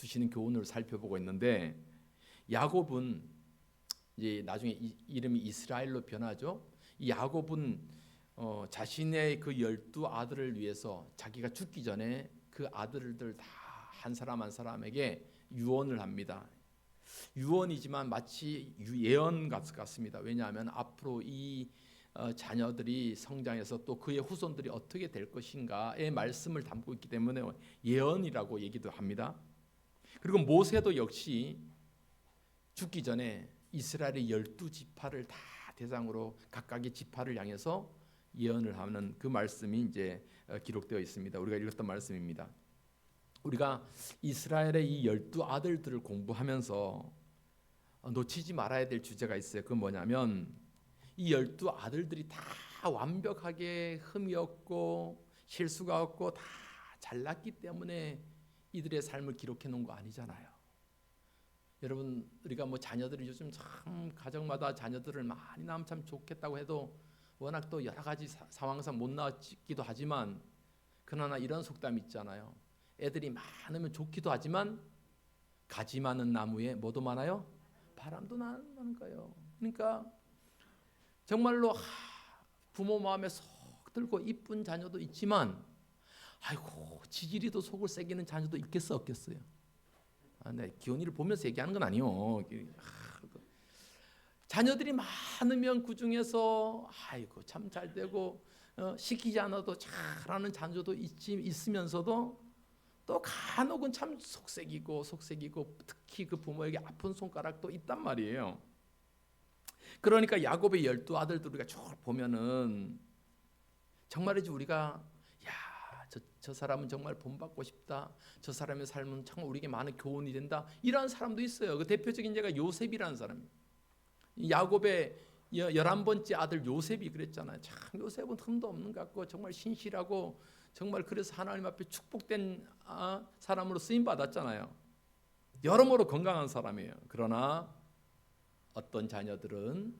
주시는 교훈을 살펴보고 있는데, 야곱은 이제 나중에 이름이 이스라엘로 변하죠. 이 야곱은 자신의 그 12아들을 위해서 자기가 죽기 전에 그 아들들 다 한 사람 한 사람에게 유언을 합니다. 유언이지만 마치 예언 같습니다. 왜냐하면 앞으로 이 자녀들이 성장해서 또 그의 후손들이 어떻게 될 것인가의 말씀을 담고 있기 때문에 예언이라고 얘기도 합니다. 그리고 모세도 역시 죽기 전에 이스라엘의 12지파를 다 대상으로 각각의 지파를 향해서 예언을 하는 그 말씀이 이제 기록되어 있습니다. 우리가 읽었던 말씀입니다. 우리가 이스라엘의 이 12아들들을 공부하면서 놓치지 말아야 될 주제가 있어요. 그건 뭐냐면 이 12아들들이 다 완벽하게 흠이 없고 실수가 없고 다 잘났기 때문에 이들의 삶을 기록해 놓은 거 아니잖아요. 여러분, 우리가 뭐 자녀들이 요즘 참 가정마다 자녀들을 많이 낳으면 참 좋겠다고 해도 워낙 또 여러 가지 상황상 못 낳기도 하지만, 그러나 이런 속담이 있잖아요. 애들이 많으면 좋기도 하지만 가지 많은 나무에 뭐도 많아요? 바람도 나는 거예요. 그러니까 정말로 부모 마음에 속 들고 이쁜 자녀도 있지만, 아이고 지지리도 속을 새기는 자녀도 있겠어 없겠어요? 네, 기온이를 보면서 얘기하는 건 아니요. 자녀들이 많으면 그 중에서 아이고 참 잘 되고 시키지 않아도 잘하는 자녀도 있으면서도 또 간혹은 참 속색이고 특히 그 부모에게 아픈 손가락도 있단 말이에요. 그러니까 야곱의 12아들들 우리가 쭉 보면은 정말이지 우리가 저 사람은 정말 본받고 싶다. 저 사람의 삶은 정말 우리에게 많은 교훈이 된다. 이런 사람도 있어요. 그 대표적인 예가 요셉이라는 사람이에요. 야곱의 11번째 아들 요셉이 그랬잖아요. 참 요셉은 흠도 없는 것 같고 정말 신실하고 정말 그래서 하나님 앞에 축복된 사람으로 쓰임 받았잖아요. 여러모로 건강한 사람이에요. 그러나 어떤 자녀들은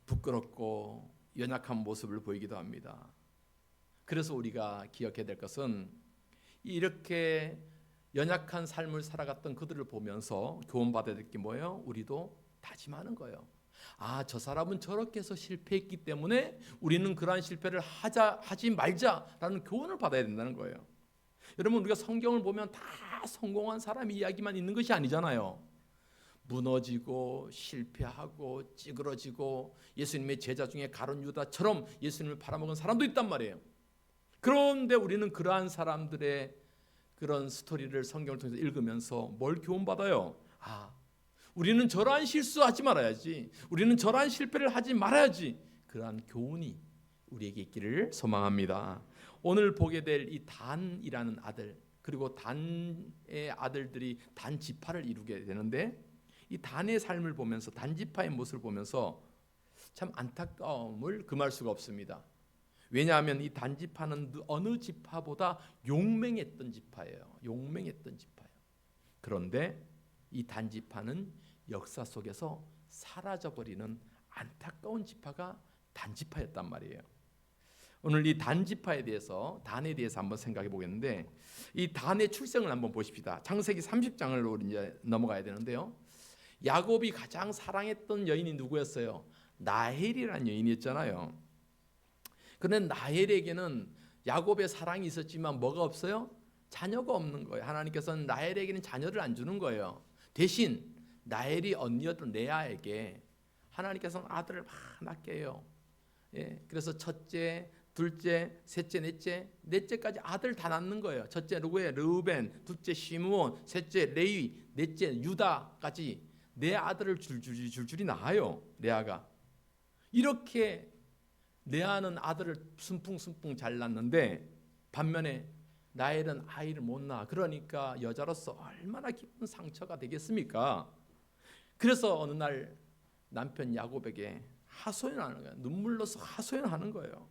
부끄럽고 연약한 모습을 보이기도 합니다. 그래서 우리가 기억해야 될 것은 이렇게 연약한 삶을 살아갔던 그들을 보면서 교훈받아야 될 게 뭐예요? 우리도 다짐하는 거예요. 저 사람은 저렇게 해서 실패했기 때문에 우리는 그러한 실패를 하지 말자라는 교훈을 받아야 된다는 거예요. 여러분, 우리가 성경을 보면 다 성공한 사람 이야기만 있는 것이 아니잖아요. 무너지고 실패하고 찌그러지고 예수님의 제자 중에 가룟 유다처럼 예수님을 팔아먹은 사람도 있단 말이에요. 그런데 우리는 그러한 사람들의 그런 스토리를 성경을 통해서 읽으면서 뭘 교훈받아요? 우리는 저러한 실수하지 말아야지. 우리는 저러한 실패를 하지 말아야지. 그러한 교훈이 우리에게 있기를 소망합니다. 오늘 보게 될 이 단이라는 아들, 그리고 단의 아들들이 단 지파를 이루게 되는데, 이 단의 삶을 보면서, 단 지파의 모습을 보면서 참 안타까움을 금할 수가 없습니다. 왜냐하면 이 단 지파는 어느 지파보다 용맹했던 지파예요. 용맹했던 지파예요. 그런데 이 단 지파는 역사 속에서 사라져버리는 안타까운 지파가 단 지파였단 말이에요. 오늘 이 단 지파에 대해서, 단에 대해서 한번 생각해 보겠는데, 이 단의 출생을 한번 보십시다. 창세기 30장을 이제 넘어가야 되는데요. 야곱이 가장 사랑했던 여인이 누구였어요? 라헬이라는 여인이었잖아요. 그런데 라헬에게는 야곱의 사랑이 있었지만 뭐가 없어요? 자녀가 없는 거예요. 하나님께서는 라헬에게는 자녀를 안 주는 거예요. 대신 라헬이 언니였던 레아에게 하나님께서는 아들을 막 낳게 해요. 그래서 첫째, 둘째, 셋째, 넷째까지 아들 다 낳는 거예요. 첫째 누구예요? 르우벤, 둘째 시므온, 셋째 레위, 넷째 유다까지 네 아들을 줄줄이 낳아요. 레아가. 이렇게 레아는 아들을 순풍순풍 잘 낳는데 반면에 라헬은 아이를 못 낳아. 그러니까 여자로서 얼마나 깊은 상처가 되겠습니까? 그래서 어느 날 남편 야곱에게 하소연하는 거예요. 눈물로서 하소연하는 거예요.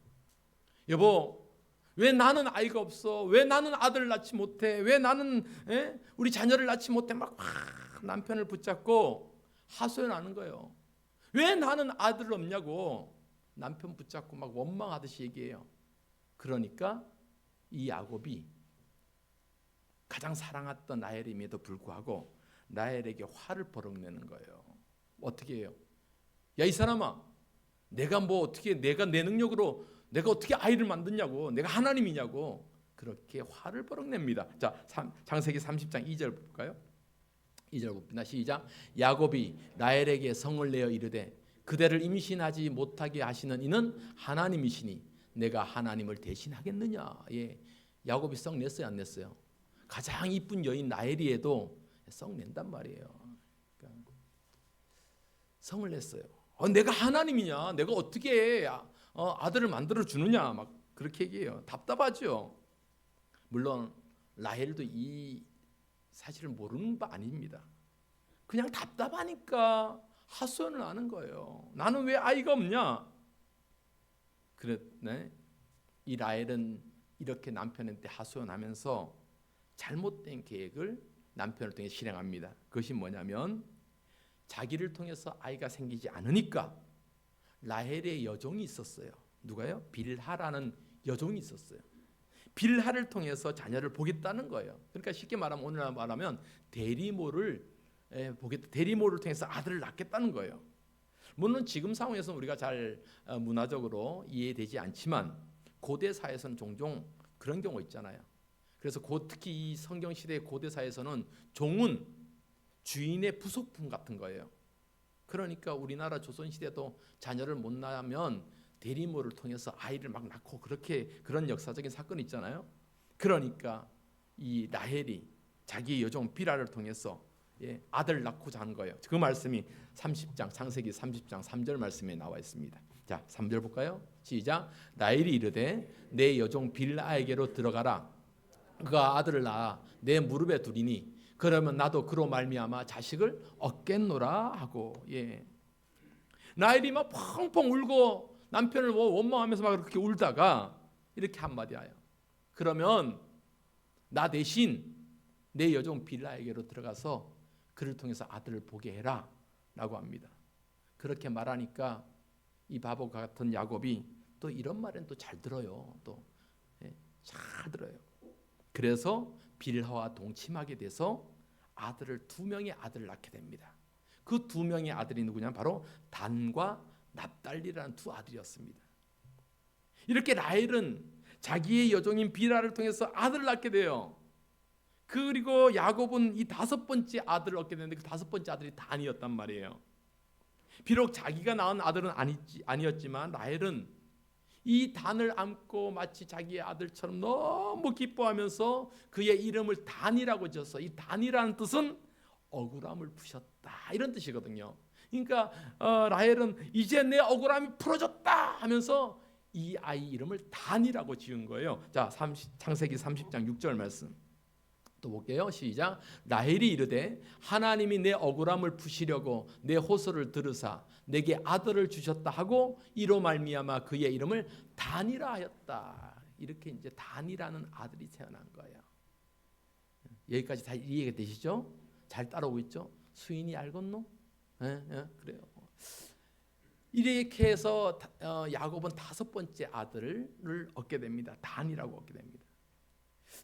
여보, 왜 나는 아이가 없어? 왜 나는 아들을 낳지 못해? 왜 나는 우리 자녀를 낳지 못해? 막 남편을 붙잡고 하소연하는 거예요. 왜 나는 아들 없냐고 남편 붙잡고 막 원망하듯이 얘기해요. 그러니까 이 야곱이 가장 사랑했던 라헬임에도 불구하고 라헬에게 화를 버럭내는 거예요. 어떻게 해요? 야, 이 사람아, 내가 내 능력으로 내가 어떻게 아이를 만드냐고, 내가 하나님이냐고 그렇게 화를 버럭냅니다. 자, 창세기 30장 2절 볼까요? 2절 봅니다. 시작. 야곱이 라헬에게 성을 내어 이르되 그대를 임신하지 못하게 하시는 이는 하나님이시니 내가 하나님을 대신하겠느냐. 예, 야곱이 성 냈어요, 안 냈어요? 가장 이쁜 여인 라헬이에도 성 낸단 말이에요. 그러니까 성을 냈어요. 내가 하나님이냐? 내가 어떻게 아들을 만들어 주느냐? 막 그렇게 얘기해요. 답답하죠. 물론 라헬도 이 사실을 모르는 바 아닙니다. 그냥 답답하니까 하소연을 하는 거예요. 나는 왜 아이가 없냐? 그랬네. 이 라헬은 이렇게 남편한테 하소연하면서 잘못된 계획을 남편을 통해 실행합니다. 그것이 뭐냐면 자기를 통해서 아이가 생기지 않으니까 라헬의 여종이 있었어요. 누가요? 빌하라는 여종이 있었어요. 빌하를 통해서 자녀를 보겠다는 거예요. 그러니까 쉽게 말하면 오늘날 말하면 대리모를 통해서 아들을 낳겠다는 거예요. 물론 지금 상황에서는 우리가 잘 문화적으로 이해되지 않지만 고대 사회에서는 종종 그런 경우 있잖아요. 그래서 특히 이 성경 시대의 고대 사회에서는 종은 주인의 부속품 같은 거예요. 그러니까 우리나라 조선 시대도 자녀를 못 낳으면 대리모를 통해서 아이를 막 낳고 그런 역사적인 사건이 있잖아요. 그러니까 이 라헬이 자기 여종 빌하를 통해서 아들 낳고자 하는 거예요. 그 말씀이 창세기 30장 3절 말씀에 나와 있습니다. 자, 3절 볼까요? 시작. 라헬이 이르되 내 여종 빌하에게로 들어가라. 그가 아들을 낳아 내 무릎에 두리니 그러면 나도 그로 말미암아 자식을 얻겠노라 하고. 라헬이 막 펑펑 울고 남편을 원망하면서 막 그렇게 울다가 이렇게 한마디 해요. 그러면 나 대신 내 여종 빌하에게로 들어가서 그를 통해서 아들을 보게 해라 라고 합니다. 그렇게 말하니까 이 바보 같은 야곱이 또 이런 말은 또 잘 들어요. 잘 들어요. 그래서 빌하와 동침하게 돼서 두 명의 아들을 낳게 됩니다. 그 두 명의 아들이 누구냐? 바로 단과 납달리라는 두 아들이었습니다. 이렇게 라헬은 자기의 여종인 빌하를 통해서 아들을 낳게 돼요. 그리고 야곱은 이 다섯 번째 아들을 얻게 되는데 그 다섯 번째 아들이 단이었단 말이에요. 비록 자기가 낳은 아들은 아니었지만 라헬은 이 단을 안고 마치 자기의 아들처럼 너무 기뻐하면서 그의 이름을 단이라고 지었어. 이 단이라는 뜻은 억울함을 푸셨다 이런 뜻이거든요. 그러니까 라헬은 이제 내 억울함이 풀어졌다 하면서 이 아이 이름을 단이라고 지은 거예요. 자, 창세기 30장 6절 말씀 또 볼게요. 시작. 라헬이 이르되 하나님이 내 억울함을 푸시려고 내 호소를 들으사 내게 아들을 주셨다 하고 이로 말미암아 그의 이름을 단이라 하였다. 이렇게 이제 단이라는 아들이 태어난 거예요. 여기까지 다 이해가 되시죠? 잘 따라오고 있죠? 수인이 알겠노? 그래요. 이렇게 해서 야곱은 다섯 번째 아들을 얻게 됩니다. 단이라고 얻게 됩니다.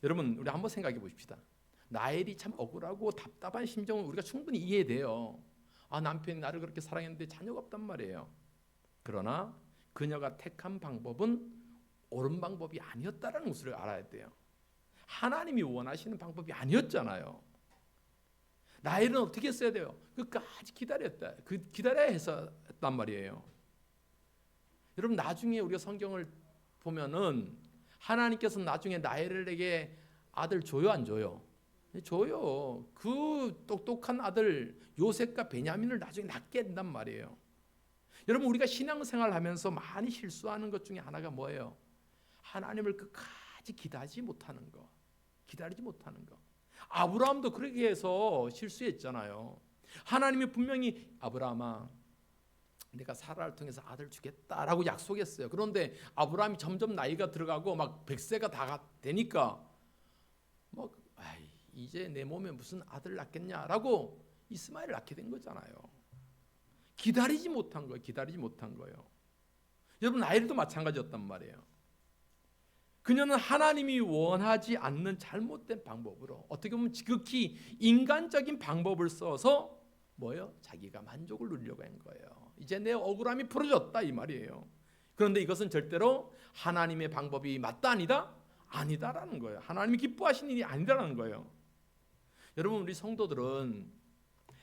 여러분 우리 한번 생각해 보십시다. 라헬이 참 억울하고 답답한 심정은 우리가 충분히 이해돼요. 남편이 나를 그렇게 사랑했는데 자녀가 없단 말이에요. 그러나 그녀가 택한 방법은 옳은 방법이 아니었다는 것을 알아야 돼요. 하나님이 원하시는 방법이 아니었잖아요. 라헬은 어떻게 했어야 돼요? 끝까지 기다려야 했단 말이에요. 여러분 나중에 우리가 성경을 보면은 하나님께서 나중에 라헬에게 아들 줘요, 안 줘요? 줘요. 그 똑똑한 아들 요셉과 베냐민을 나중에 낳게 된단 말이에요. 여러분 우리가 신앙생활 하면서 많이 실수하는 것 중에 하나가 뭐예요? 하나님을 끝까지 기다리지 못하는 거. 아브라함도 그렇게 해서 실수했잖아요. 하나님이 분명히 아브라함아 내가 사라를 통해서 아들 주겠다라고 약속했어요. 그런데 아브라함이 점점 나이가 들어가고 막 100세가 다 되니까 이제 내 몸에 무슨 아들 낳겠냐라고 이스마엘을 낳게 된 거잖아요. 기다리지 못한 거예요. 여러분 라헬도 마찬가지였단 말이에요. 그녀는 하나님이 원하지 않는 잘못된 방법으로, 어떻게 보면 지극히 인간적인 방법을 써서 뭐예요? 자기가 만족을 누리려고 한 거예요. 이제 내 억울함이 풀어졌다 이 말이에요. 그런데 이것은 절대로 하나님의 방법이 맞다 아니다? 아니다라는 거예요. 하나님이 기뻐하시는 일이 아니다라는 거예요. 여러분, 우리 성도들은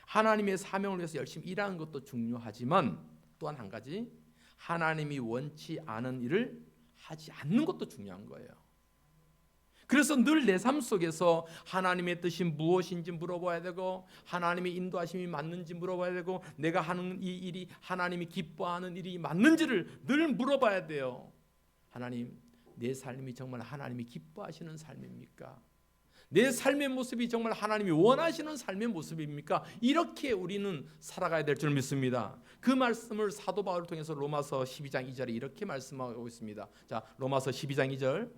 하나님의 사명을 위해서 열심히 일하는 것도 중요하지만 또한 한 가지, 하나님이 원치 않은 일을 하지 않는 것도 중요한 거예요. 그래서 늘 내 삶 속에서 하나님의 뜻이 무엇인지 물어봐야 되고, 하나님의 인도하심이 맞는지 물어봐야 되고, 내가 하는 이 일이 하나님이 기뻐하는 일이 맞는지를 늘 물어봐야 돼요. 하나님, 내 삶이 정말 하나님이 기뻐하시는 삶입니까? 내 삶의 모습이 정말 하나님이 원하시는 삶의 모습입니까? 이렇게 우리는 살아가야 될 줄 믿습니다. 그 말씀을 사도 바울을 통해서 로마서 12장 2절에 이렇게 말씀하고 있습니다. 자, 로마서 12장 2절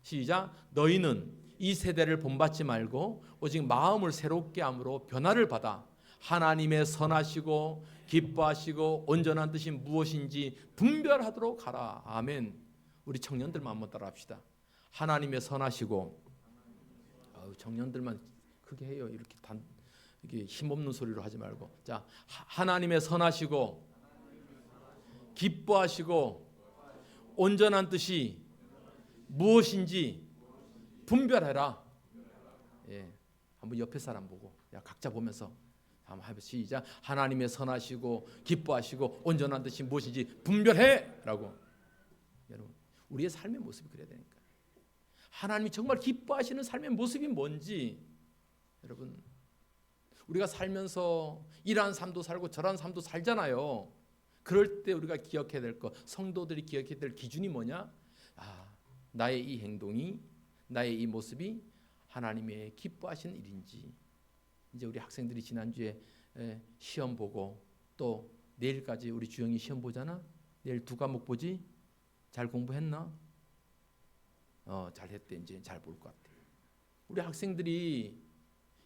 시작. 너희는 이 세대를 본받지 말고 오직 마음을 새롭게 함으로 변화를 받아 하나님의 선하시고 기뻐하시고 온전한 뜻이 무엇인지 분별하도록 하라. 아멘. 우리 청년들만 한번 따라합시다. 하나님의 선하시고, 청년들만 크게 해요. 이렇게 힘없는 소리로 하지 말고. 자, 하나님의 선하시고 기뻐하시고 온전한 뜻이 무엇인지 분별해라. 예, 한번 옆에 사람 보고, 야, 각자 보면서 한번 해보세요. 시작. 하나님의 선하시고 기뻐하시고 온전한 뜻이 무엇인지 분별해라고. 여러분, 우리의 삶의 모습이 그래야 되니까. 하나님이 정말 기뻐하시는 삶의 모습이 뭔지, 여러분, 우리가 살면서 이러한 삶도 살고 저러한 삶도 살잖아요. 그럴 때 우리가 기억해야 될 것, 성도들이 기억해야 될 기준이 뭐냐? 나의 이 행동이, 나의 이 모습이 하나님의 기뻐하시는 일인지. 이제 우리 학생들이 지난주에 시험 보고 또 내일까지 우리 주영이 시험 보잖아. 내일 2과목 보지? 잘 공부했나? 잘했대. 이제 잘 볼 것 같아. 우리 학생들이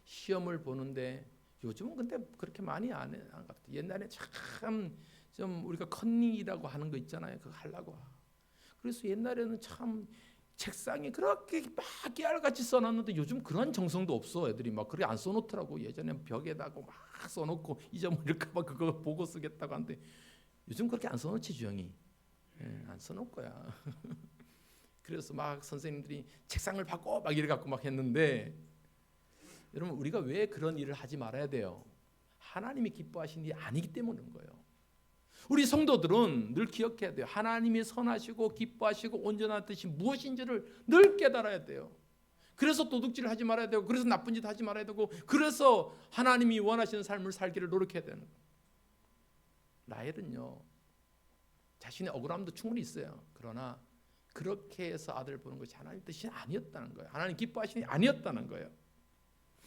시험을 보는데 요즘은 근데 그렇게 많이 안 해. 안 같아. 옛날에 참 좀 우리가 컨닝이라고 하는 거 있잖아요. 그거 하려고. 그래서 옛날에는 참 책상에 그렇게 막 깨알같이 써놨는데 요즘 그런 정성도 없어. 애들이 막 그렇게 안 써놓더라고. 예전에 벽에다가 막 써놓고 잊어버릴까봐 그거 보고 쓰겠다고 하는데 요즘 그렇게 안 써놓지, 주영이. 안 써놓을 거야. 그래서 막 선생님들이 책상을 바꿔 막 이래 갖고 막 했는데, 여러분, 우리가 왜 그런 일을 하지 말아야 돼요? 하나님이 기뻐하시는 일이 아니기 때문인 거예요. 우리 성도들은 늘 기억해야 돼요. 하나님이 선하시고 기뻐하시고 온전한 뜻이 무엇인지를 늘 깨달아야 돼요. 그래서 도둑질을 하지 말아야 되고, 그래서 나쁜 짓 하지 말아야 되고, 그래서 하나님이 원하시는 삶을 살기를 노력해야 되는 거예요. 라헬은요, 자신의 억울함도 충분히 있어요. 그러나 그렇게 해서 아들 보는 것이 하나님 뜻이 아니었다는 거예요. 하나님 기뻐하시는 게 아니었다는 거예요.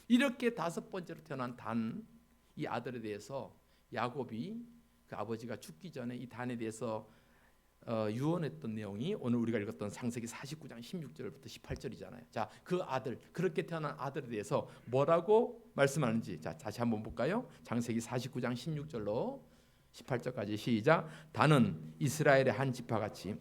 이렇게 5번째로 태어난 단, 이 아들에 대해서 야곱이 그 아버지가 죽기 전에 이 단에 대해서 유언했던 내용이 오늘 우리가 읽었던 창세기 49장 16절부터 18절이잖아요. 자, 그 아들, 그렇게 태어난 아들에 대해서 뭐라고 말씀하는지, 자, 다시 한번 볼까요? 창세기 49장 16절로 18절까지 시작. 단은 이스라엘의 한 지파같이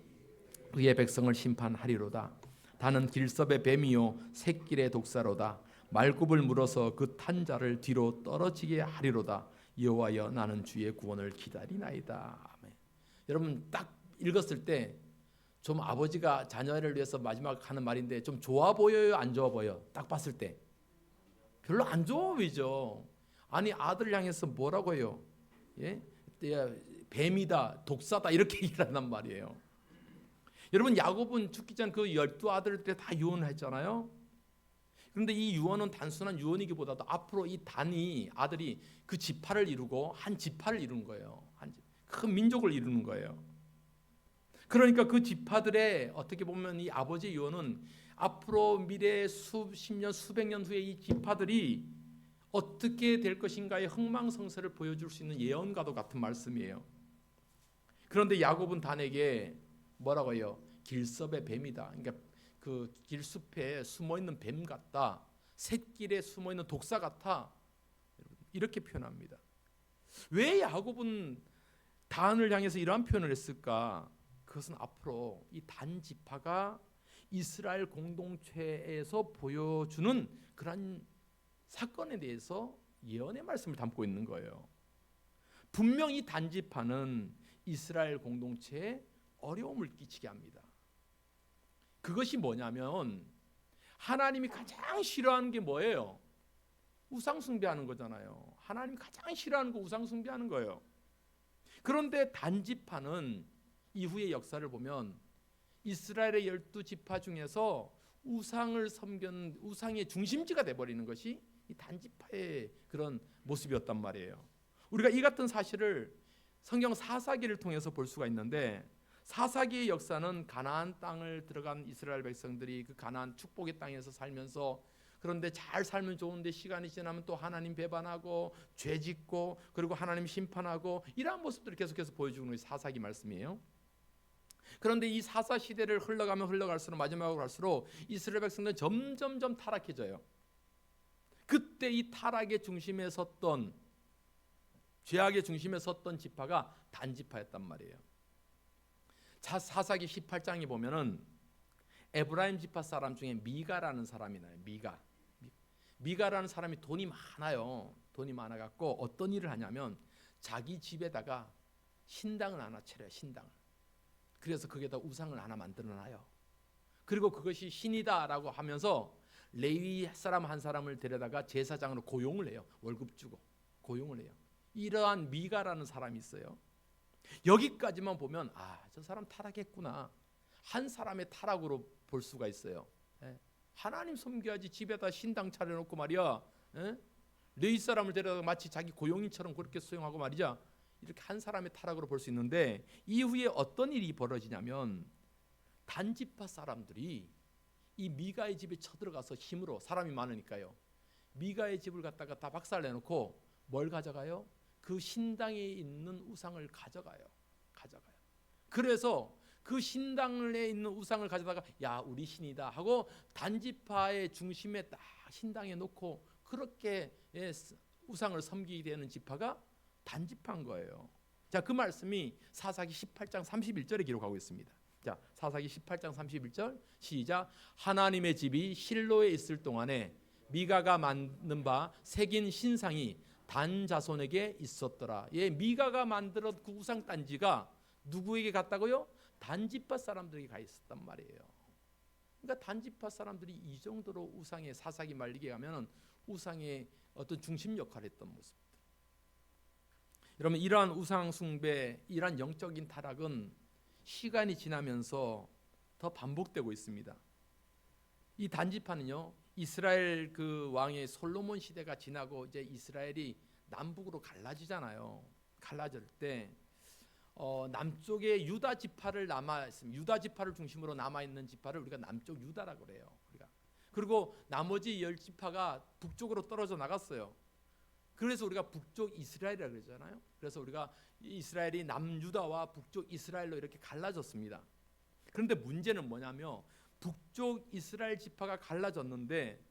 그의 백성을 심판하리로다. 단은 길섭의 뱀이요 샛길의 독사로다. 말굽을 물어서 그 탄 자를 뒤로 떨어지게 하리로다. 여호와여, 나는 주의 구원을 기다리나이다. 아멘. 여러분, 딱 읽었을 때 좀 아버지가 자녀를 위해서 마지막 하는 말인데 좀 좋아 보여요, 안 좋아 보여? 딱 봤을 때 별로 안 좋아 보이죠. 아니, 아들을 향해서 뭐라고 해요? 예? 뱀이다, 독사다, 이렇게 얘기를 한단 말이에요. 여러분, 야곱은 죽기 전 그 12아들들 다 유언했잖아요. 그런데 이 유언은 단순한 유언이기보다도 앞으로 이 단이, 아들이 그 지파를 이루고 한 지파를 이루는 거예요. 큰 민족을 이루는 거예요. 그러니까 그 지파들의, 어떻게 보면 이 아버지의 유언은 앞으로 미래 수십 년, 수백 년 후에 이 지파들이 어떻게 될 것인가의 흥망성쇠를 보여줄 수 있는 예언과도 같은 말씀이에요. 그런데 야곱은 단에게 뭐라고 해요? 길섭의 뱀이다. 그러니까 그 길숲에 숨어있는 뱀 같다. 샛길에 숨어있는 독사 같아. 이렇게 표현합니다. 왜 야곱은 단을 향해서 이러한 표현을 했을까? 그것은 앞으로 이 단 지파가 이스라엘 공동체에서 보여주는 그런 사건에 대해서 예언의 말씀을 담고 있는 거예요. 분명히 단지파는 이스라엘 공동체에 어려움을 끼치게 합니다. 그것이 뭐냐면 하나님이 가장 싫어하는 게 뭐예요? 우상 숭배하는 거잖아요. 하나님이 가장 싫어하는 거 우상 숭배하는 거예요. 그런데 단지파는 이후의 역사를 보면 이스라엘의 12지파 중에서 우상을 섬기는 우상의 중심지가 돼버리는 것이 이 단지파의 그런 모습이었단 말이에요. 우리가 이 같은 사실을 성경 사사기를 통해서 볼 수가 있는데, 사사기의 역사는 가나안 땅을 들어간 이스라엘 백성들이 그 가나안 축복의 땅에서 살면서, 그런데 잘 살면 좋은데 시간이 지나면 또 하나님 배반하고 죄짓고 그리고 하나님 심판하고 이러한 모습들을 계속해서 보여주는 것이 사사기 말씀이에요. 그런데 이 사사 시대를 흘러가면 흘러갈수록 마지막으로 갈수록 이스라엘 백성들은 점점점 타락해져요. 그때 이 타락의 중심에 섰던, 죄악의 중심에 섰던 지파가 단지파였단 말이에요. 사사기 18장에 보면은 에브라임 지파 사람 중에 미가라는 사람이 나요. 미가라는 사람이 돈이 많아요. 돈이 많아갖고 어떤 일을 하냐면 자기 집에다가 신당을 하나 차려요. 신당을. 그래서 거기에다 우상을 하나 만들어놔요. 그리고 그것이 신이다라고 하면서 레위 사람 한 사람을 데려다가 제사장으로 고용을 해요. 월급 주고 고용을 해요. 이러한 미가라는 사람이 있어요. 여기까지만 보면 저 사람 타락했구나, 한 사람의 타락으로 볼 수가 있어요. 하나님 섬겨야지 집에다 신당 차려놓고 말이야, 레위 사람을 데려다가 마치 자기 고용인처럼 그렇게 수용하고 말이죠. 이렇게 한 사람의 타락으로 볼 수 있는데, 이후에 어떤 일이 벌어지냐면 단지파 사람들이 이 미가의 집에 쳐들어가서 힘으로, 사람이 많으니까요, 미가의 집을 갖다가 다 박살내놓고 뭘 가져가요? 그 신당에 있는 우상을 가져가요. 그래서 그 신당에 있는 우상을 가져다가 야 우리 신이다 하고 단지파의 중심에 딱 신당에 놓고 그렇게 우상을 섬기게 되는 지파가 단지파인 거예요. 자, 그 말씀이 사사기 18장 31절에 기록하고 있습니다. 자, 사사기 18장 31절 시작. 하나님의 집이 실로에 있을 동안에 미가가 만든 바 새긴 신상이 단 자손에게 있었더라. 미가가 만들었 그 우상 단지가 누구에게 갔다고요? 단지파 사람들에게 가 있었단 말이에요. 그러니까 단지파 사람들이 이 정도로 우상의, 사사기 말리게 가면 우상의 어떤 중심 역할을 했던 모습들. 여러분, 이러한 우상 숭배, 이러한 영적인 타락은 시간이 지나면서 더 반복되고 있습니다. 이 단지파는요, 이스라엘 그 왕의 솔로몬 시대가 지나고 이제 이스라엘이 남북으로 갈라지잖아요. 갈라질 때 남쪽에 유다 지파를 남아 있습니다. 유다 지파를 중심으로 남아 있는 지파를 우리가 남쪽 유다라고 그래요. 그리고 나머지 10지파가 북쪽으로 떨어져 나갔어요. 그래서 우리가 북쪽 이스라엘이라고 그러잖아요. 그래서 우리가 이스라엘이 남유다와 북쪽 이스라엘로 이렇게 갈라졌습니다. 그런데 문제는 뭐냐면 북쪽 이스라엘 지파가 갈라졌는데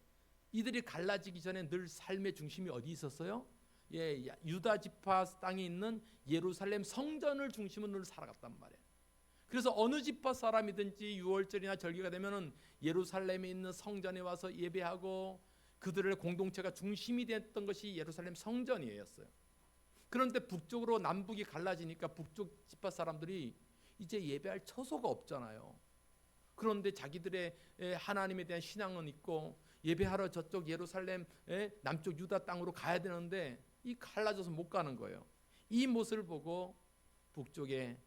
이들이 갈라지기 전에 늘 삶의 중심이 어디 있었어요? 유다 지파 땅에 있는 예루살렘 성전을 중심으로 늘 살아갔단 말이에요. 그래서 어느 지파 사람이든지 유월절이나 절기가 되면은 예루살렘에 있는 성전에 와서 예배하고 그들의 공동체가 중심이 됐던 것이 예루살렘 성전이었어요. 그런데 북쪽으로 남북이 갈라지니까 북쪽 지파 사람들이 이제 예배할 처소가 없잖아요. 그런데 자기들의 하나님에 대한 신앙은 있고 예배하러 저쪽 예루살렘 남쪽 유다 땅으로 가야 되는데 이 갈라져서 못 가는 거예요. 이 모습을 보고 북쪽의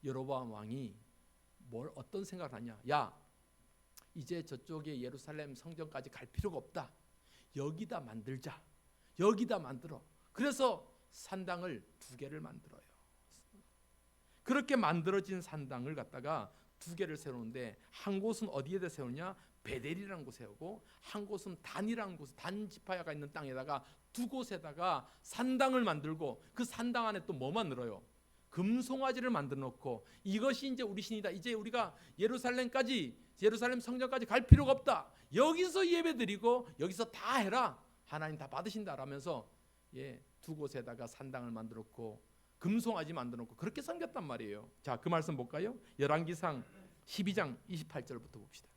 여로보암 왕이 어떤 생각을 하냐? 야, 이제 저쪽에 예루살렘 성전까지 갈 필요가 없다. 여기다 만들자. 여기다 만들어. 그래서 산당을 2개를 만들어요. 그렇게 만들어진 산당을 갖다가 2개를 세우는데 한 곳은 어디에다 세우냐? 베델이라는 곳에 세우고 한 곳은 단이라는 곳, 단 지파야가 있는 땅에다가 2곳에다가 산당을 만들고 그 산당 안에 또 뭐 만들어요? 금송아지를 만들어 놓고 이것이 이제 우리 신이다. 이제 우리가 예루살렘 성전까지 갈 필요가 없다. 여기서 예배드리고 여기서 다 해라. 하나님 다 받으신다라면서 2곳에다가 산당을 만들었고 금송아지 만들어 놓고 그렇게 섬겼단 말이에요. 자, 그 말씀 볼까요? 열왕기상 12장 28절부터 봅시다.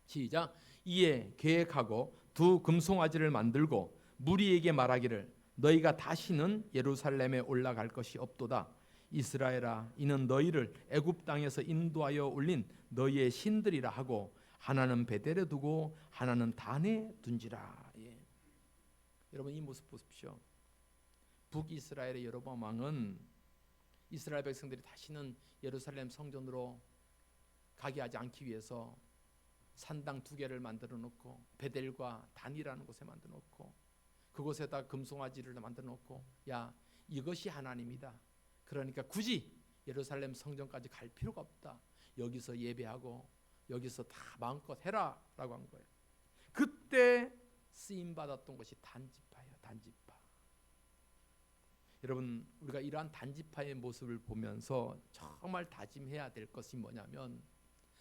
시작. 이에 계획하고 두 금송아지를 만들고 무리에게 말하기를 너희가 다시는 예루살렘에 올라갈 것이 없도다. 이스라엘아, 이는 너희를 애굽 땅에서 인도하여 올린 너희의 신들이라 하고 하나는 베델에 두고 하나는 단에 둔지라. 예. 여러분 이 모습 보십시오. 북이스라엘의 여로보암 왕은 이스라엘 백성들이 다시는 예루살렘 성전으로 가게 하지 않기 위해서 산당 2개를 만들어 놓고 베델과 단이라는 곳에 만들어 놓고 그곳에다 금송아지를 만들어 놓고 야 이것이 하나님이다. 그러니까 굳이 예루살렘 성전까지 갈 필요가 없다. 여기서 예배하고 여기서 다 마음껏 해라 라고 한 거예요. 그때 쓰임받았던 것이 단지파예요. 단지파. 여러분 우리가 이러한 단지파의 모습을 보면서 정말 다짐해야 될 것이 뭐냐면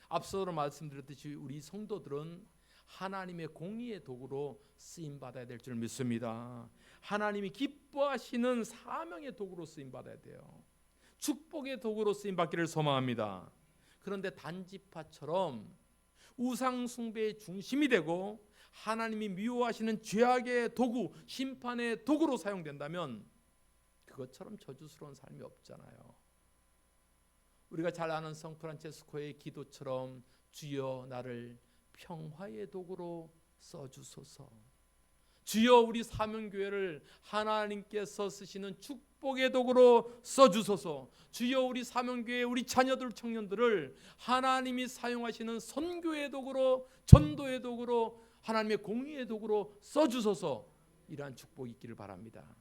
앞서로 말씀드렸듯이 우리 성도들은 하나님의 공의의 도구로 쓰임받아야 될 줄 믿습니다. 하나님이 기뻐하시는 사명의 도구로 쓰임받아야 돼요. 축복의 도구로 쓰임받기를 소망합니다. 그런데 단지파처럼 우상 숭배의 중심이 되고 하나님이 미워하시는 죄악의 도구, 심판의 도구로 사용된다면 그것처럼 저주스러운 삶이 없잖아요. 우리가 잘 아는 성프란체스코의 기도처럼 주여 나를 평화의 도구로 써주소서. 주여 우리 사명교회를 하나님께서 쓰시는 축복의 도구로 써주소서. 주여 우리 사명교회 우리 자녀들 청년들을 하나님이 사용하시는 선교의 도구로 전도의 도구로 하나님의 공의의 도구로 써주소서. 이러한 축복이 있기를 바랍니다.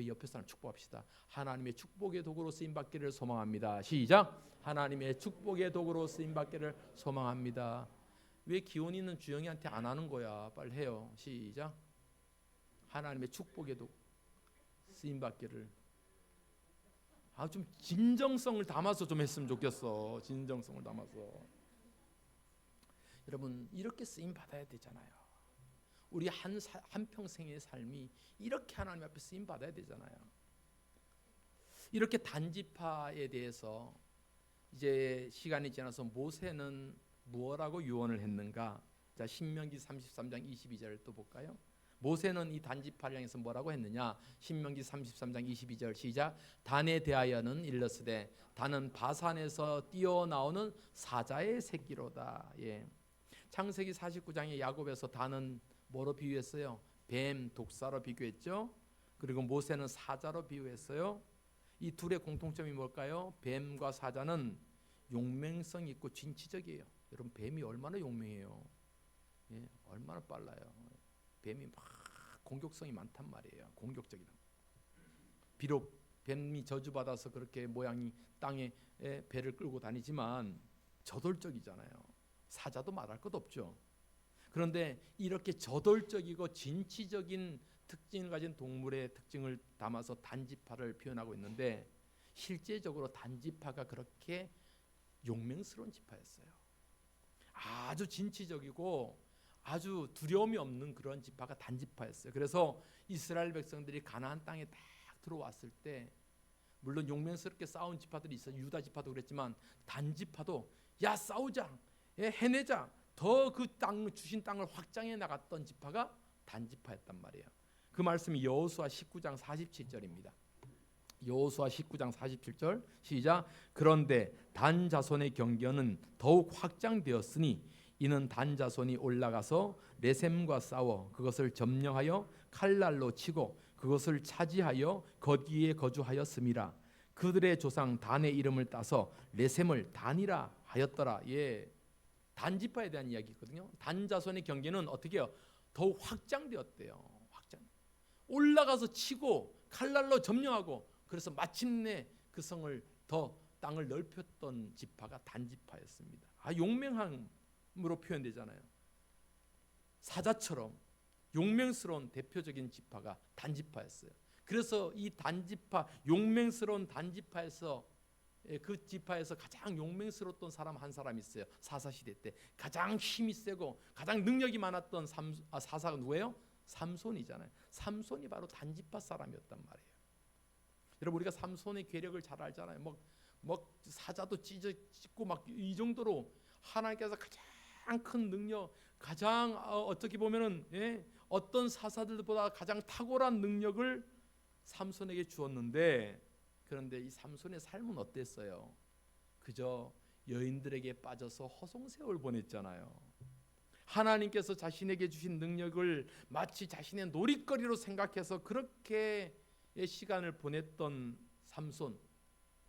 옆에 사람 축복합시다. 하나님의 축복의 도구로 쓰임받기를 소망합니다. 시작. 하나님의 축복의 도구로 쓰임받기를 소망합니다. 왜 기온 있는 주영이한테 안 하는 거야? 빨리 해요. 시작. 하나님의 축복의 도구 쓰임받기를. 좀 진정성을 담아서 좀 했으면 좋겠어. 진정성을 담아서. 여러분 이렇게 쓰임받아야 되잖아요. 우리 한평생의 삶이 이렇게 하나님 앞에 쓰임 받아야 되잖아요. 이렇게 단지파에 대해서 이제 시간이 지나서 모세는 무엇라고 유언을 했는가? 자, 신명기 33장 22절을 또 볼까요? 모세는 이 단지파를 향해서 뭐라고 했느냐? 신명기 33장 22절 시작. 단에 대하여는 일렀으되 단은 바산에서 뛰어나오는 사자의 새끼로다. 예. 창세기 49장의 야곱에서 단은 뭐로 비유했어요? 뱀, 독사로 비교했죠. 그리고 모세는 사자로 비유했어요. 이 둘의 공통점이 뭘까요? 뱀과 사자는 용맹성 있고 진취적이에요. 여러분 뱀이 얼마나 용맹해요. 예, 얼마나 빨라요. 뱀이 막 공격성이 많단 말이에요. 공격적이다. 비록 뱀이 저주받아서 그렇게 모양이 땅에 배를 끌고 다니지만 저돌적이잖아요. 사자도 말할 것 없죠. 그런데 이렇게 저돌적이고 진취적인 특징을 가진 동물의 특징을 담아서 단지파를 표현하고 있는데 실제적으로 단지파가 그렇게 용맹스러운 지파였어요. 아주 진취적이고 아주 두려움이 없는 그런 지파가 단지파였어요. 그래서 이스라엘 백성들이 가나안 땅에 딱 들어왔을 때 물론 용맹스럽게 싸운 지파들이 있어요. 유다 지파도 그랬지만 단지파도 야 싸우자, 해내자, 더 그 땅 주신 땅을 확장해 나갔던 지파가 단지파였단 말이에요. 그 말씀이 여호수아 19장 47절입니다. 여호수아 19장 47절 시작. 그런데 단 자손의 경계는 더욱 확장되었으니 이는 단 자손이 올라가서 레셈과 싸워 그것을 점령하여 칼날로 치고 그것을 차지하여 거기에 거주하였음이라. 그들의 조상 단의 이름을 따서 레셈을 단이라 하였더라. 예, 단지파에 대한 이야기거든요. 단 자손의 경계는 어떻게 해요? 더욱 확장되었대요. 올라가서 치고 칼날로 점령하고 그래서 마침내 그 성을 더 땅을 넓혔던 지파가 단지파였습니다. 용맹함으로 표현되잖아요. 사자처럼 용맹스러운 대표적인 지파가 단지파였어요. 그래서 이 단지파, 용맹스러운 단지파에서 그 지파에서 가장 용맹스러웠던 사람 한 사람이 있어요. 사사시대 때 가장 힘이 세고 가장 능력이 많았던 사사가 누구예요? 삼손이잖아요. 삼손이 바로 단지파 사람이었단 말이에요. 여러분 우리가 삼손의 괴력을 잘 알잖아요. 뭐 뭐 사자도 찢고 막 이 정도로 하나님께서 가장 큰 능력, 가장 어떻게 보면은 어떤 사사들보다 가장 탁월한 능력을 삼손에게 주었는데, 그런데 이 삼손의 삶은 어땠어요? 그저 여인들에게 빠져서 허송세월 보냈잖아요. 하나님께서 자신에게 주신 능력을 마치 자신의 놀이거리로 생각해서 그렇게 시간을 보냈던 삼손,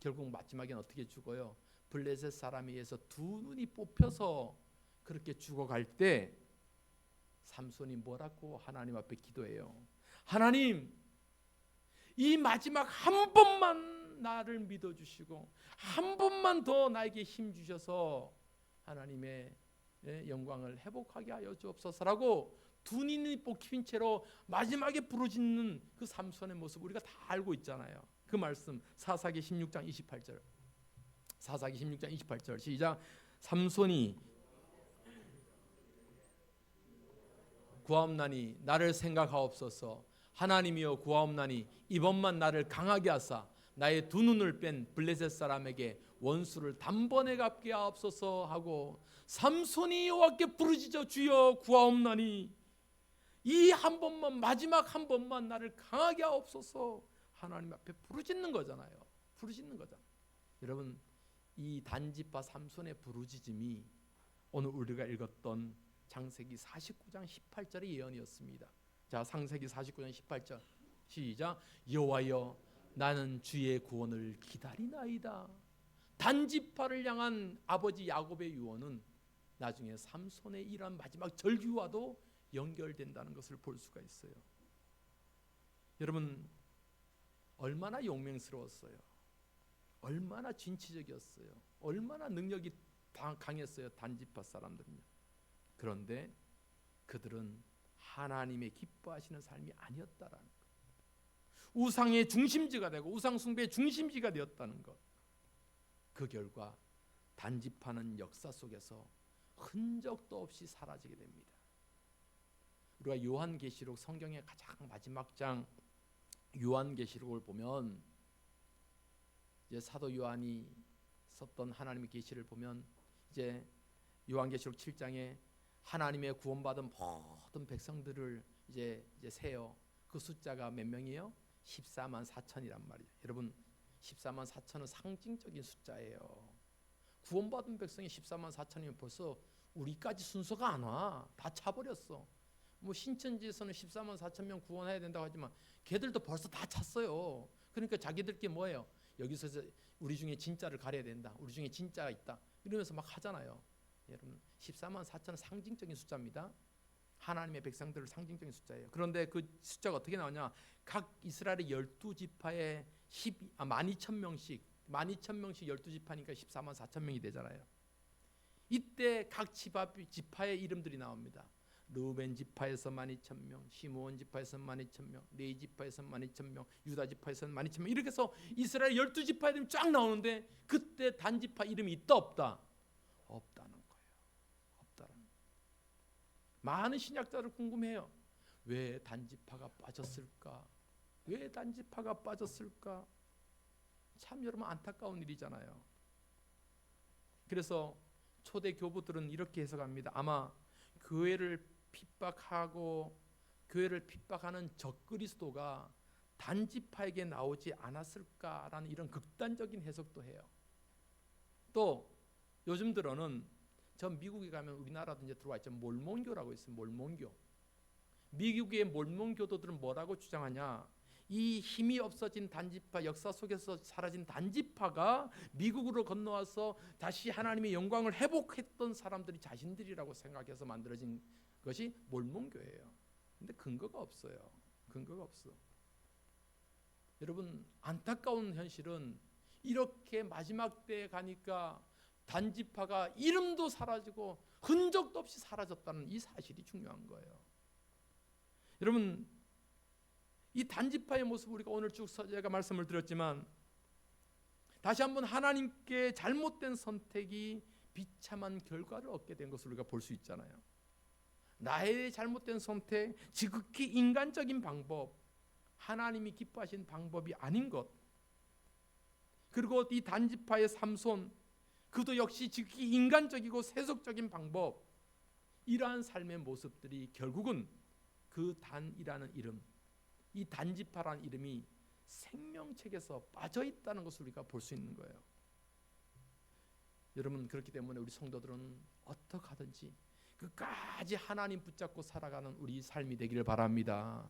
결국 마지막엔 어떻게 죽어요? 블레셋 사람에 의해서 두 눈이 뽑혀서 그렇게 죽어갈 때 삼손이 뭐라고 하나님 앞에 기도해요? 하나님, 이 마지막 한 번만 나를 믿어주시고 한 번만 더 나에게 힘 주셔서 하나님의 영광을 회복하게 하여 주옵소서라고 두 눈이 뽑힌 채로 마지막에 부르짖는 그 삼손의 모습 우리가 다 알고 있잖아요. 그 말씀 사사기 16장 28절, 사사기 16장 28절 시작. 삼손이 구하옵나니 나를 생각하옵소서. 하나님이여 구하옵나니 이번만 나를 강하게 하사 나의 두 눈을 뺀 블레셋 사람에게 원수를 단번에 갚게 하옵소서 하고 삼손이 여호와께 부르짖어 주여 구하옵나니 이 한 번만, 마지막 한 번만 나를 강하게 하옵소서 하나님 앞에 부르짖는 거잖아요. 부르짖는 거잖아요. 여러분, 이 단지파 삼손의 부르짖음이 오늘 우리가 읽었던 창세기 49장 18절의 예언이었습니다. 자, 창세기 49장 18절 시작. 여호와여 나는 주의 구원을 기다리나이다. 단지파를 향한 아버지 야곱의 유언은 나중에 삼손의 이런 마지막 절규와도 연결된다는 것을 볼 수가 있어요. 여러분, 얼마나 용맹스러웠어요. 얼마나 진취적이었어요. 얼마나 능력이 강했어요. 단지파 사람들은요. 그런데 그들은 하나님의 기뻐하시는 삶이 아니었다라는 것, 우상의 중심지가 되고 우상 숭배의 중심지가 되었다는 것, 그 결과 단지파는 역사 속에서 흔적도 없이 사라지게 됩니다. 우리가 요한계시록, 성경의 가장 마지막 장 요한계시록을 보면 이제 사도 요한이 썼던 하나님의 계시를 보면 이제 요한계시록 7장에 하나님의 구원받은 모든 백성들을 이제 세요. 그 숫자가 몇 명이에요? 14만 4천이란 말이에요. 여러분, 14만 4천은 상징적인 숫자예요. 구원받은 백성이 14만 4천이면 벌써 우리까지 순서가 안 와. 다 차버렸어. 뭐 신천지에서는 14만 4천 명 구원해야 된다고 하지만 걔들도 벌써 다 찼어요. 그러니까 자기들끼리 뭐예요? 여기서 우리 중에 진짜를 가려야 된다. 우리 중에 진짜가 있다. 이러면서 막 하잖아요. 여러분, 14만 4천은 상징적인 숫자입니다. 하나님의 백성들을 상징적인 숫자예요. 그런데 그 숫자가 어떻게 나오냐? 각 이스라엘의 12지파에 12,000명씩 12,000명씩 12지파니까 14만 4천 명이 되잖아요. 이때 각 지파의 이름들이 나옵니다. 르우벤 지파에서 12,000명, 시므온 지파에서 12,000명, 레위 지파에서 12,000명, 유다 지파에서 12,000명, 이렇게 해서 이스라엘 12지파 이름이 쫙 나오는데 그때 단지파 이름이 있다 없다? 없다는 거예요. 없다는 거예요. 많은 신약자들 궁금해요. 왜 단지파가 빠졌을까? 왜 단지파가 빠졌을까? 참 여러분 안타까운 일이잖아요. 그래서 초대 교부들은 이렇게 해석합니다. 아마 교회를 핍박하고 교회를 핍박하는 적그리스도가 단지파에게 나오지 않았을까라는 이런 극단적인 해석도 해요. 또 요즘 들어는 저 미국에 가면 우리나라도 이제 들어와 있죠. 몰몬교라고 있어요. 몰몬교. 미국의 몰몬교도들은 뭐라고 주장하냐? 이 힘이 없어진 단지파, 역사 속에서 사라진 단지파가 미국으로 건너와서 다시 하나님의 영광을 회복했던 사람들이 자신들이라고 생각해서 만들어진 것이 몰몬교예요. 근데 근거가 없어요. 근거가 없어. 여러분, 안타까운 현실은 이렇게 마지막 때에 가니까 단지파가 이름도 사라지고 흔적도 없이 사라졌다는 이 사실이 중요한 거예요. 여러분, 이 단지파의 모습 우리가 오늘 쭉 제가 말씀을 드렸지만 다시 한번 하나님께 잘못된 선택이 비참한 결과를 얻게 된 것을 우리가 볼 수 있잖아요. 나의 잘못된 선택, 지극히 인간적인 방법, 하나님이 기뻐하신 방법이 아닌 것, 그리고 이 단지파의 삼손, 그도 역시 지극히 인간적이고 세속적인 방법, 이러한 삶의 모습들이 결국은 그 단이라는 이름, 이 단지파라는 이름이 생명책에서 빠져있다는 것을 우리가 볼 수 있는 거예요. 여러분, 그렇기 때문에 우리 성도들은 어떻게 하든지 끝까지 하나님 붙잡고 살아가는 우리 삶이 되기를 바랍니다.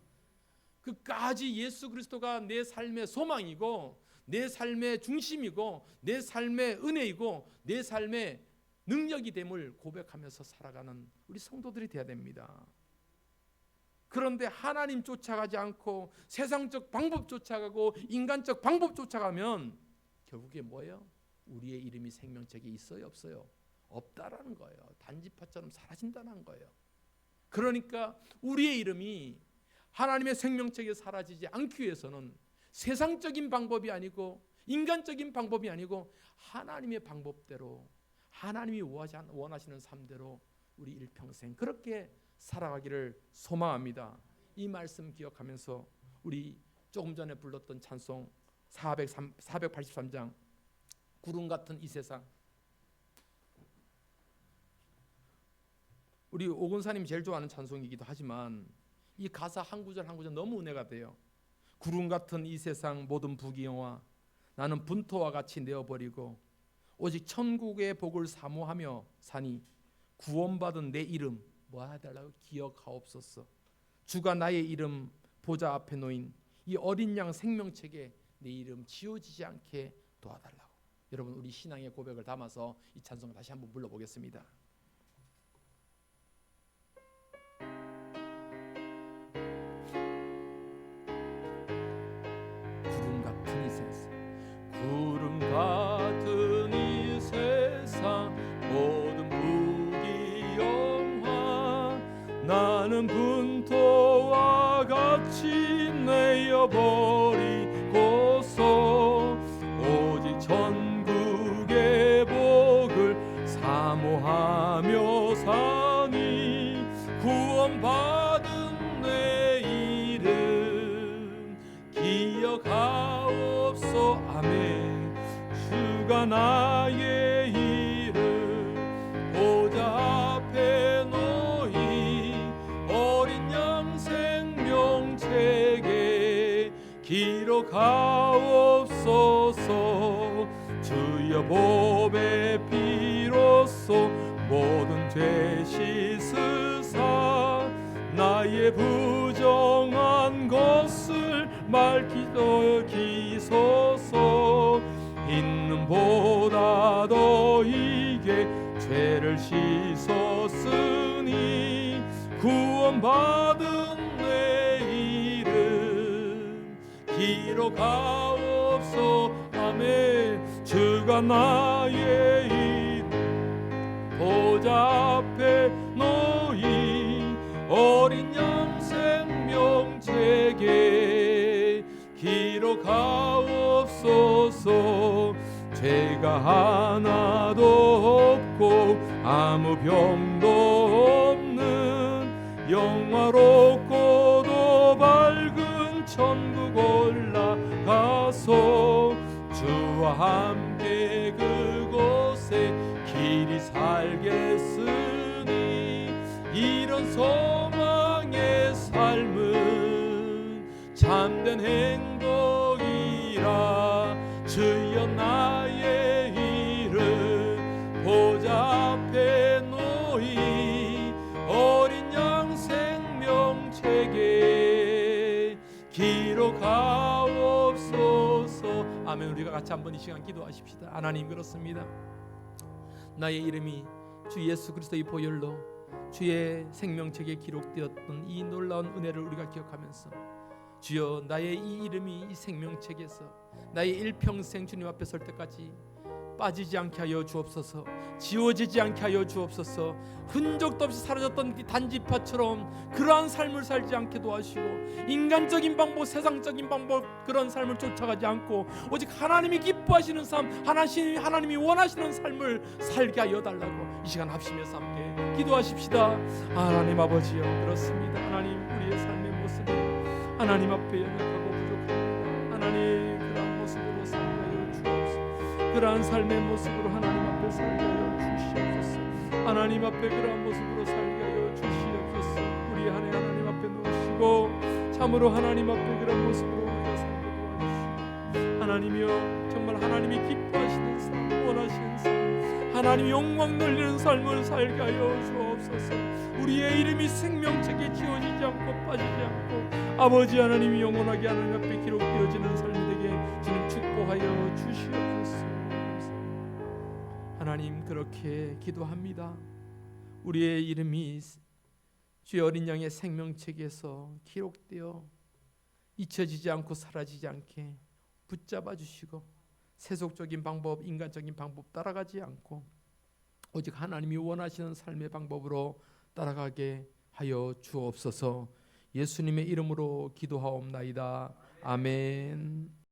끝까지 예수 그리스도가 내 삶의 소망이고 내 삶의 중심이고 내 삶의 은혜이고 내 삶의 능력이 됨을 고백하면서 살아가는 우리 성도들이 되어야 됩니다. 그런데 하나님 쫓아가지 않고 세상적 방법 쫓아가고 인간적 방법 쫓아가면 결국에 뭐예요? 우리의 이름이 생명책에 있어요, 없어요? 없다라는 거예요. 단지파처럼 사라진다는 거예요. 그러니까 우리의 이름이 하나님의 생명책에 사라지지 않기 위해서는 세상적인 방법이 아니고 인간적인 방법이 아니고 하나님의 방법대로, 하나님이 원하시는 삶대로 우리 일평생 그렇게 살아가기를 소망합니다. 이 말씀 기억하면서 우리 조금 전에 불렀던 찬송 483장 구름 같은 이 세상, 우리 오건사님 제일 좋아하는 찬송이기도 하지만 이 가사 한 구절 한 구절 너무 은혜가 돼요. 구름 같은 이 세상 모든 부귀영화 나는 분토와 같이 내어버리고 오직 천국의 복을 사모하며 사니 구원받은 내 이름 뭐 해달라고? 기억하옵소서. 주가 나의 이름 보좌 앞에 놓인 이 어린 양 생명책에 내 이름 지워지지 않게 도와달라고. 여러분, 우리 신앙의 고백을 담아서 이 찬송 다시 한번 불러보겠습니다. 구름 같은 이 세상, 구름 같은 이 세상 모든 부귀영화 나는 분토와 같이 내어버리고서 오직 천국의 복을 사모하며 사니 구원받은 내 이름 기억하옵소. 아멘. 주가 나의 이름 보좌 앞에 놓인 어린 양 생명책에 기록하옵소서. 주여 보배 피로써 모든 죄 씻으사 나의 부정한 것을 밝히소서. 있는 보다 더 이게 죄를 씻었으니 구원받은 내 이름 기록하옵소. 아멘. 주가 나의 이름 보좌 앞에 놓인 어린 양 생명책에 기록하옵소서. 죄가 하나도 없고 아무 병도 없는 영화롭고도 밝은 천국 올라가서 주와 함께 그곳에 길이 살겠으니 이런 소망의 삶은 참된 행복이라. 주여 나의 이름 보좌 앞에 놓인 어린 양 생명책에 기록하옵소서. 아멘. 우리가 같이 한번 이 시간 기도하십시다. 하나님, 그렇습니다. 나의 이름이 주 예수 그리스도의 보혈로 주의 생명책에 기록되었던 이 놀라운 은혜를 우리가 기억하면서 주여 나의 이 이름이 이 생명책에서 나의 일평생 주님 앞에 설 때까지 빠지지 않게 하여 주옵소서. 지워지지 않게 하여 주옵소서. 흔적도 없이 사라졌던 이 단지파처럼 그러한 삶을 살지 않게 도와주시고 인간적인 방법, 세상적인 방법 그런 삶을 쫓아가지 않고 오직 하나님이 기뻐하시는 삶, 하나님이 원하시는 삶을 살게 하여 달라고 이 시간 합심해서 함께 기도하십시다. 하나님 아버지여, 그렇습니다. 하나님, 우리의 삶의 모습이 하나님 앞에 연약하고 부족합니다. 하나님, 그런 모습으로 살게 하여 주옵소서. 그러한 삶의 모습으로 하나님 앞에 살게 하여 주시옵소서. 하나님 앞에 그러한 모습으로 살게 하여 주시옵소서. 우리 안에 하나님 앞에 놓으시고 참으로 하나님 앞에 그런 모습으로 우리가 살게 도와주시고, 하나님이여 정말 하나님이 기뻐하시는 삶, 원하시는 삶, 하나님 영광 돌리는 삶을 살게 하여 주옵소서. 우리의 이름이 생명책에 지워지지 않고 빠지지 않고 아버지 하나님이 영원하게 하나님 앞에 기록되어지는 삶이 되게 주님 축복하여 주시옵소서. 하나님 그렇게 기도합니다. 우리의 이름이 주의 어린 양의 생명책에서 기록되어 잊혀지지 않고 사라지지 않게 붙잡아 주시고, 세속적인 방법, 인간적인 방법 따라가지 않고 오직 하나님이 원하시는 삶의 방법으로 따라가게 하여 주옵소서. 예수님의 이름으로 기도하옵나이다. 아멘.